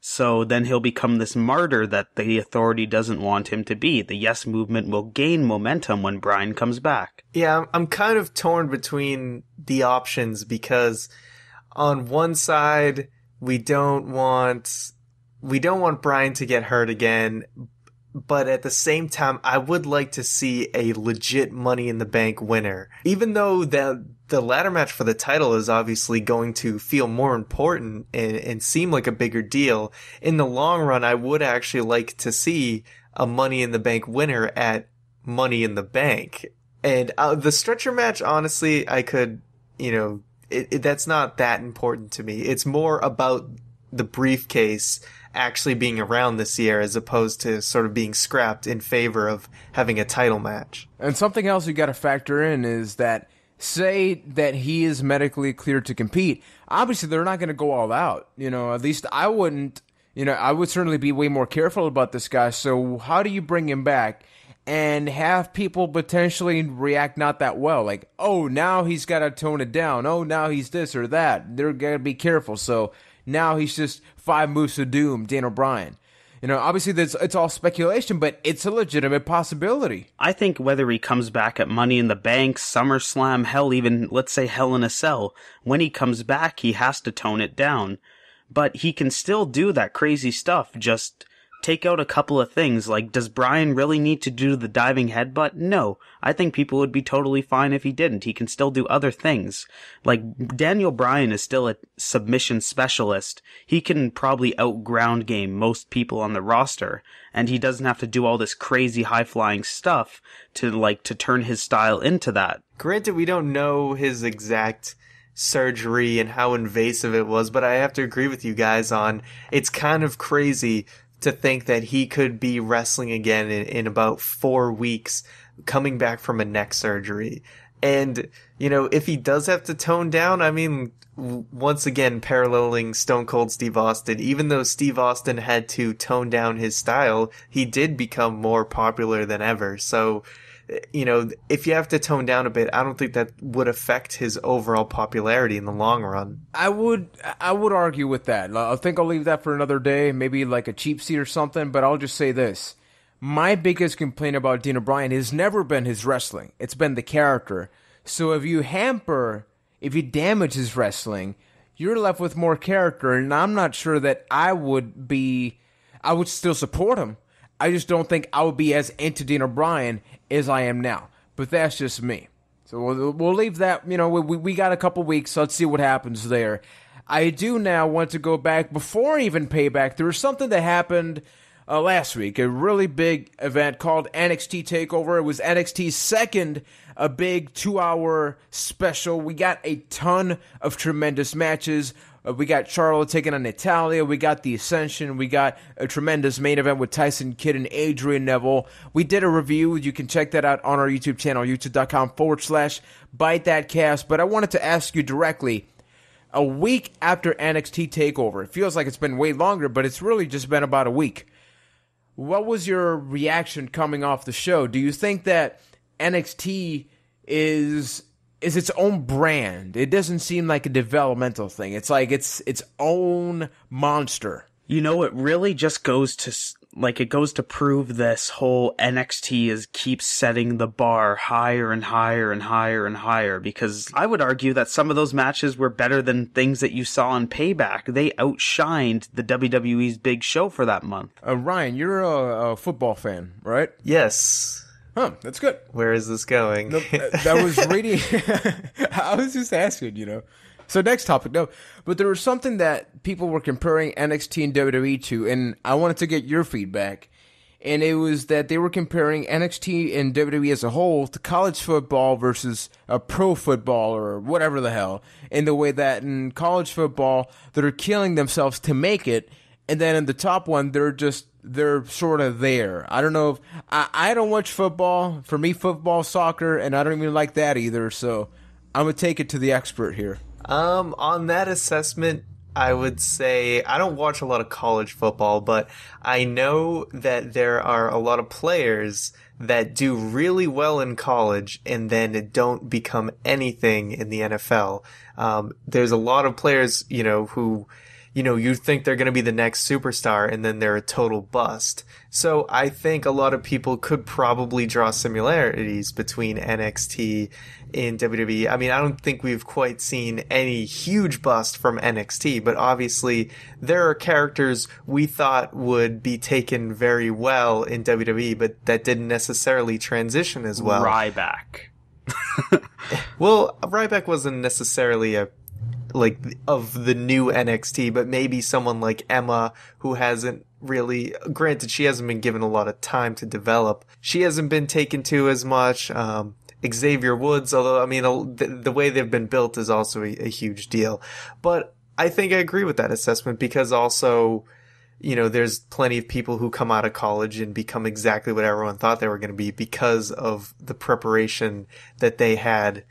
So then he'll become this martyr that the authority doesn't want him to be. The Yes movement will gain momentum when Bryan comes back. Yeah, I'm kind of torn between the options, because on one side, we don't want Bryan to get hurt again, but at the same time, I would like to see a legit Money in the Bank winner. Even though the ladder match for the title is obviously going to feel more important and seem like a bigger deal, in the long run, I would actually like to see a Money in the Bank winner at Money in the Bank. And the stretcher match, honestly, I could, that's not that important to me. It's more about the briefcase actually being around this year as opposed to sort of being scrapped in favor of having a title match. And something else you got to factor in is that, say that he is medically cleared to compete, obviously they're not going to go all out. At least I wouldn't. I would certainly be way more careful about this guy. So how do you bring him back and have people potentially react not that well? Like, oh, now he's got to tone it down. Oh, now he's this or that. They're going to be careful. So now he's just 5 moves to doom, Daniel Bryan. Obviously it's all speculation, but it's a legitimate possibility. I think whether he comes back at Money in the Bank, SummerSlam, hell, even, let's say, Hell in a Cell, when he comes back, he has to tone it down. But he can still do that crazy stuff, just take out a couple of things. Like, does Bryan really need to do the diving headbutt? No. I think people would be totally fine if he didn't. He can still do other things. Like, Daniel Bryan is still a submission specialist. He can probably outground game most people on the roster, and he doesn't have to do all this crazy high-flying stuff to turn his style into that. Granted, we don't know his exact surgery and how invasive it was, but I have to agree with you guys on it's kind of crazy to think that he could be wrestling again in about 4 weeks, coming back from a neck surgery. And, if he does have to tone down, I mean, once again, paralleling Stone Cold Steve Austin, even though Steve Austin had to tone down his style, he did become more popular than ever. So, if you have to tone down a bit, I don't think that would affect his overall popularity in the long run. I would argue with that. I think I'll leave that for another day, maybe like a cheap seat or something, but I'll just say this. My biggest complaint about Daniel Bryan has never been his wrestling. It's been the character. So if you damage his wrestling, you're left with more character, and I'm not sure that I would still support him. I just don't think I would be as into Daniel Bryan as I am now. But that's just me. So we'll leave that. We got a couple weeks. So let's see what happens there. I do now want to go back before even Payback. There was something that happened last week. A really big event called NXT Takeover. It was NXT's second a big 2-hour special. We got a ton of tremendous matches. We got Charlotte taking on Natalya. We got the Ascension. We got a tremendous main event with Tyson Kidd and Adrian Neville. We did a review. You can check that out on our YouTube channel, youtube.com/ByteThatCast. But I wanted to ask you directly, a week after NXT TakeOver, it feels like it's been way longer, but it's really just been about a week. What was your reaction coming off the show? Do you think that NXT is its own brand? It doesn't seem like a developmental thing. It's like it's its own monster. It really just goes to prove this whole NXT keeps setting the bar higher and higher and higher and higher, because I would argue that some of those matches were better than things that you saw on Payback. They outshined the WWE's big show for that month. Ryan, you're a football fan, right? Yes. Huh, that's good. Where is this going? No, that was reading. I was just asking, So next topic, no. But there was something that people were comparing NXT and WWE to, and I wanted to get your feedback. And it was that they were comparing NXT and WWE as a whole to college football versus a pro football or whatever the hell. In the way that in college football, they're killing themselves to make it. And then in the top one, they're sort of there. I don't know if I don't watch football. For me, football, soccer, and I don't even like that either. So I'm going to take it to the expert here. On that assessment, I would say I don't watch a lot of college football, but I know that there are a lot of players that do really well in college and then don't become anything in the NFL. There's a lot of players, who you think they're going to be the next superstar and then they're a total bust. So I think a lot of people could probably draw similarities between NXT and WWE. I mean, I don't think we've quite seen any huge bust from NXT, but obviously there are characters we thought would be taken very well in WWE, but that didn't necessarily transition as well. Ryback. Well, Ryback wasn't necessarily of the new NXT, but maybe someone like Emma, who hasn't really, granted, she hasn't been given a lot of time to develop. She hasn't been taken to as much. Xavier Woods, although, I mean, the way they've been built is also a huge deal. But I think I agree with that assessment because also, you know, there's plenty of people who come out of college and become exactly what everyone thought they were going to be because of the preparation that they had,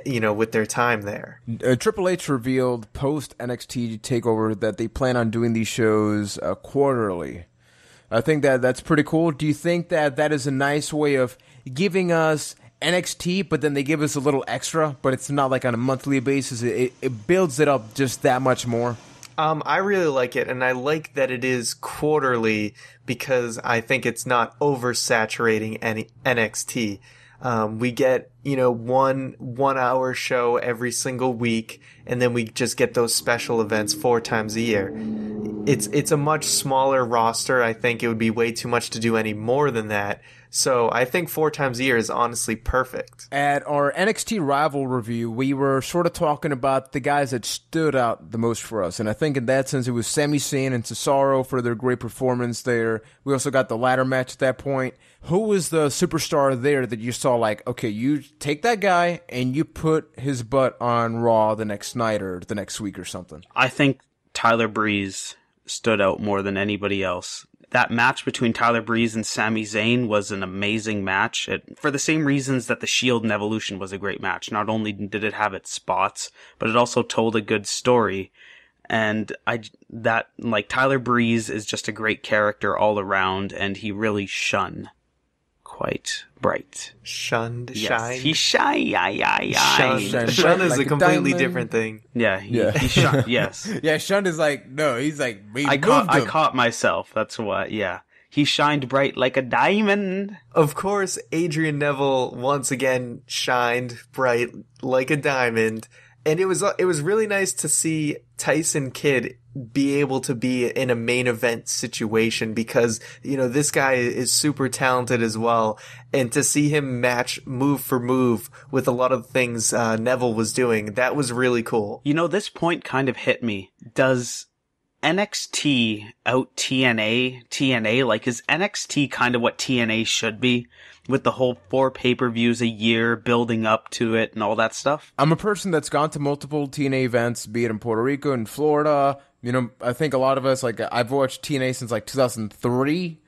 you know, with their time there. Triple H revealed post NXT Takeover that they plan on doing these shows quarterly. I think that's pretty cool. Do you think that is a nice way of giving us NXT, but then they give us a little extra, but it's not like on a monthly basis? It builds it up just that much more. I really like it, and I like that it is quarterly because I think it's not oversaturating NXT. We get, you know, one hour show every single week, and then we just get those special events 4 times a year. It's a much smaller roster. I think it would be way too much to do any more than that. So I think 4 times a year is honestly perfect. At our NXT Rival review, we were sort of talking about the guys that stood out the most for us. And I think in that sense, it was Sami Zayn and Cesaro for their great performance there. We also got the ladder match at that point. Who was the superstar there that you saw like, okay, you take that guy and you put his butt on Raw the next night or the next week or something? I think Tyler Breeze stood out more than anybody else. That match between Tyler Breeze and Sami Zayn was an amazing match. For the same reasons that the Shield and Evolution was a great match. Not only did it have its spots, but it also told a good story. And Tyler Breeze is just a great character all around, and he really shone quite bright. Shunned? Yes. Shined? He shined. Shun is like a a completely diamond. different thing. Yeah, he shunned, yes. Yeah, Shun is like, no, he's like, I caught myself. That's what, yeah. He shined bright like a diamond. Of course, Adrian Neville once again shined bright like a diamond. And it was really nice to see Tyson Kidd be able to be in a main event situation because, you know, this guy is super talented as well. And to see him match move for move with a lot of things Neville was doing, that was really cool. You know, this point kind of hit me. Does NXT out TNA? Like, is NXT kind of what TNA should be? With the whole 4 pay-per-views a year building up to it and all that stuff? I'm a person that's gone to multiple TNA events, be it in Puerto Rico and Florida. You know, I think a lot of us, like, I've watched TNA since, like, 2003.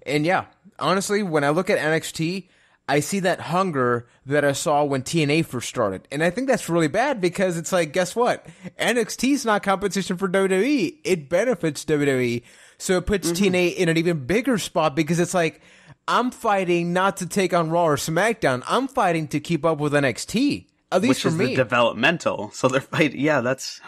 And yeah, honestly, when I look at NXT, I see that hunger that I saw when TNA first started. And I think that's really bad because it's like, guess what? NXT is not competition for WWE. It benefits WWE. So it puts TNA in an even bigger spot because it's like, I'm fighting not to take on Raw or SmackDown. I'm fighting to keep up with NXT. At least Which for is me. the developmental. So they're fighting. Yeah, that's,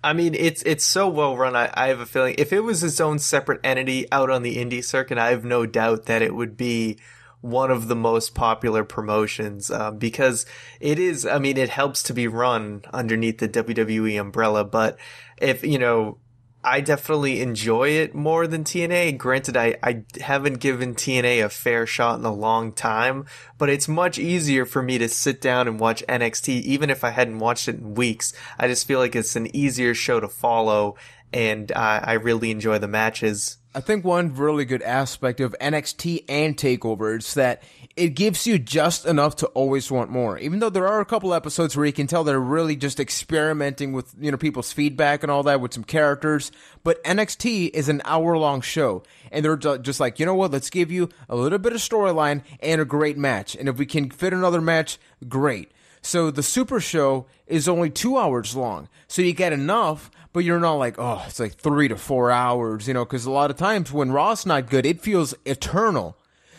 I mean, it's so well run. I have a feeling if it was its own separate entity out on the indie circuit, I have no doubt that it would be one of the most popular promotions because it is, I mean, it helps to be run underneath the WWE umbrella. But if, you know, I definitely enjoy it more than TNA. Granted, I haven't given TNA a fair shot in a long time, but it's much easier for me to sit down and watch NXT, even if I hadn't watched it in weeks. I just feel like it's an easier show to follow, and I really enjoy the matches. I think one really good aspect of NXT and TakeOver is that it gives you just enough to always want more. Even though there are a couple episodes where you can tell they're really just experimenting with, you know, people's feedback and all that with some characters. But NXT is an hour-long show. And they're just like, you know what, let's give you a little bit of storyline and a great match. And if we can fit another match, great. So the Super Show is only 2 hours long. So you get enough, but you're not like, oh, it's like 3 to 4 hours, you know, because a lot of times when Raw's not good, it feels eternal.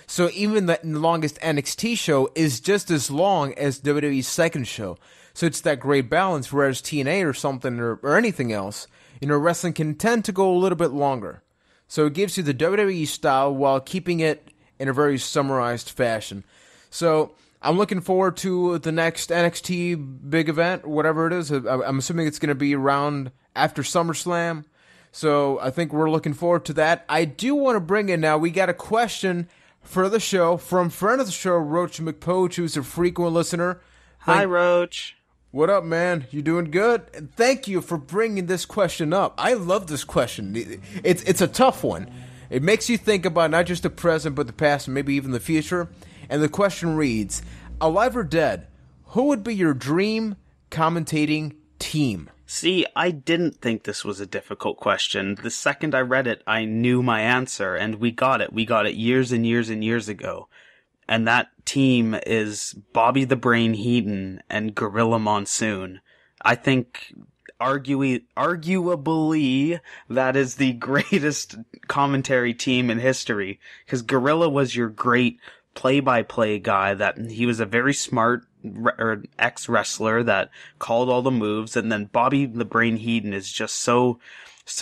So even the longest NXT show is just as long as WWE's second show. So it's that great balance, whereas TNA or something or anything else, you know, wrestling can tend to go a little bit longer. So it gives you the WWE style while keeping it in a very summarized fashion. So I'm looking forward to the next NXT big event, whatever it is. I'm assuming it's going to be around after SummerSlam. So I think we're looking forward to that. I do want to bring in now, we got a question for the show from friend of the show, Roach McPoach, who's a frequent listener. Hi, Roach. What up, man? You doing good? And thank you for bringing this question up. I love this question. It's a tough one. It makes you think about not just the present, but the past and maybe even the future. And the question reads, alive or dead, who would be your dream commentating team? See, I didn't think this was a difficult question. The second I read it, I knew my answer, and we got it. We got it years and years and years ago. And that team is Bobby the Brain Heenan and Gorilla Monsoon. I think arguably that is the greatest commentary team in history, because Gorilla was your great play-by-play guy. That he was a very smart ex-wrestler that called all the moves, and then Bobby the Brain Heenan is just so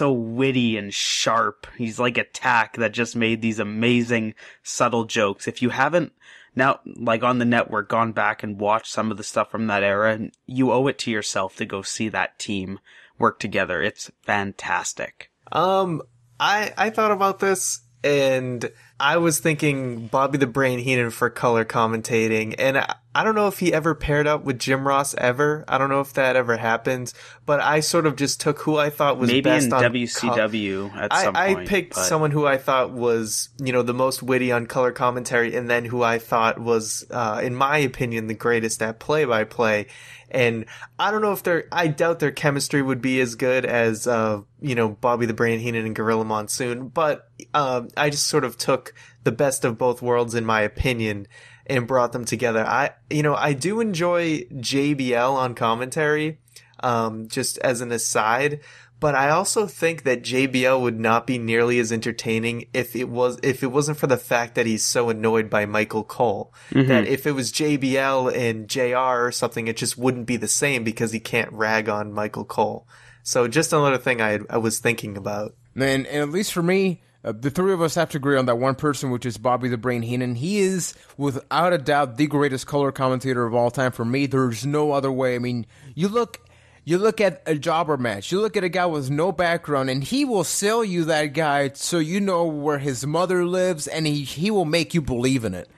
witty and sharp. He's like a tack that just made these amazing subtle jokes. If you haven't now, like on the network, gone back and watched some of the stuff from that era, you owe it to yourself to go see that team work together. It's fantastic. I thought about this, and I was thinking Bobby the Brain Heenan for color commentating, and I don't know if he ever paired up with Jim Ross ever. I don't know if that ever happened, but I sort of just took who I thought was maybe best in on WCW at some point. I picked someone who I thought was, the most witty on color commentary, and then who I thought was, in my opinion, the greatest at play-by-play. And I don't know if I doubt their chemistry would be as good as, Bobby the Brain Heenan and Gorilla Monsoon, but, I just sort of took the best of both worlds, in my opinion, and brought them together. I do enjoy JBL on commentary, just as an aside, but I also think that JBL would not be nearly as entertaining if it wasn't for the fact that he's so annoyed by Michael Cole. Mm-hmm. That if it was JBL and JR or something, it just wouldn't be the same because he can't rag on Michael Cole. So just another thing I was thinking about. And at least for me, the three of us have to agree on that one person, which is Bobby the Brain Heenan. He is, without a doubt, the greatest color commentator of all time. For me, there's no other way. I mean, you look at a jobber match, you look at a guy with no background, and he will sell you that guy so you know where his mother lives, and he will make you believe in it.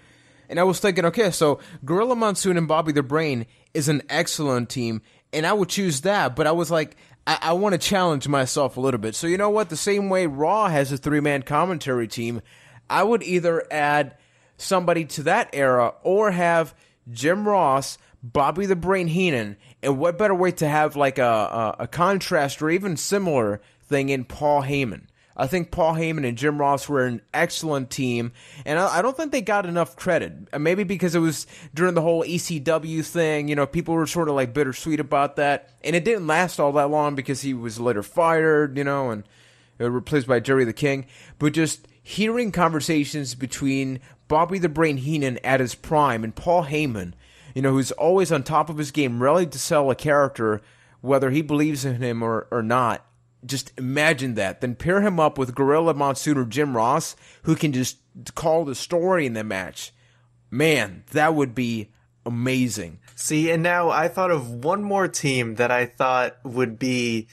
And I was thinking, okay, so Gorilla Monsoon and Bobby the Brain is an excellent team, and I would choose that, but I was like, I want to challenge myself a little bit. So you know what? The same way Raw has a three-man commentary team, I would either add somebody to that era or have Jim Ross, Bobby the Brain Heenan, and what better way to have like a contrast or even similar thing in Paul Heyman. I think Paul Heyman and Jim Ross were an excellent team, and I don't think they got enough credit. Maybe because it was during the whole ECW thing, people were sort of like bittersweet about that, and it didn't last all that long because he was later fired, and replaced by Jerry the King. But just hearing conversations between Bobby the Brain Heenan at his prime and Paul Heyman, who's always on top of his game, ready to sell a character, whether he believes in him or not. Just imagine that. Then pair him up with Gorilla Monsoon or Jim Ross, who can just call the story in the match. Man, that would be amazing. See, and now I thought of one more team that I thought would be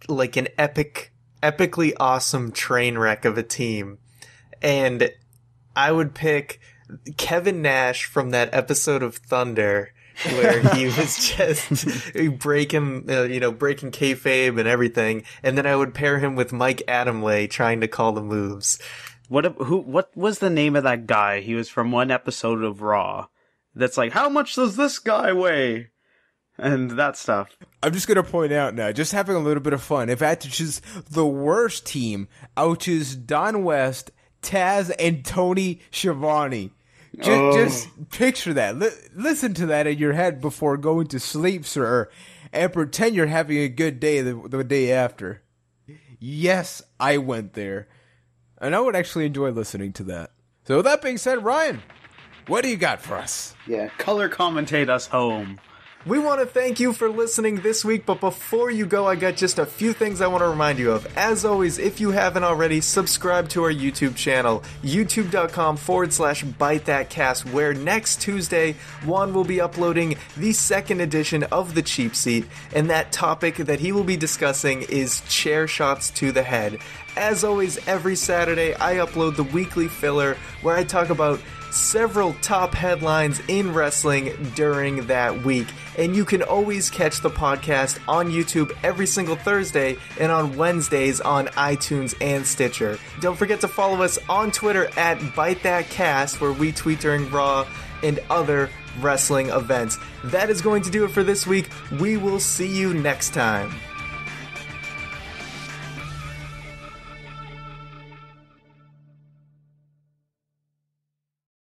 like an epically awesome train wreck of a team. And I would pick Kevin Nash from that episode of Thunder, where he was just breaking kayfabe and everything, and then I would pair him with Mike Adamle trying to call the moves. What was the name of that guy? He was from one episode of Raw. That's like, how much does this guy weigh? And that stuff. I'm just going to point out now, just having a little bit of fun, if I had to choose the worst team, I would choose Don West, Taz, and Tony Schiavone. Just picture that. Listen to that in your head before going to sleep, sir, and pretend you're having a good day the day after. Yes, I went there. And I would actually enjoy listening to that. So with that being said, Ryan, what do you got for us? Yeah, color commentate us home. We want to thank you for listening this week, but before you go, I got just a few things I want to remind you of. As always, if you haven't already, subscribe to our YouTube channel, youtube.com/ByteThatCast, where next Tuesday, Juan will be uploading the second edition of The Cheap Seat, and that topic that he will be discussing is chair shots to the head. As always, every Saturday, I upload the weekly filler, where I talk about several top headlines in wrestling during that week. And you can always catch the podcast on YouTube every single Thursday and on Wednesdays on iTunes and Stitcher. Don't forget to follow us on Twitter at ByteThatCast, where we tweet during Raw and other wrestling events. That is going to do it for this week. We will see you next time.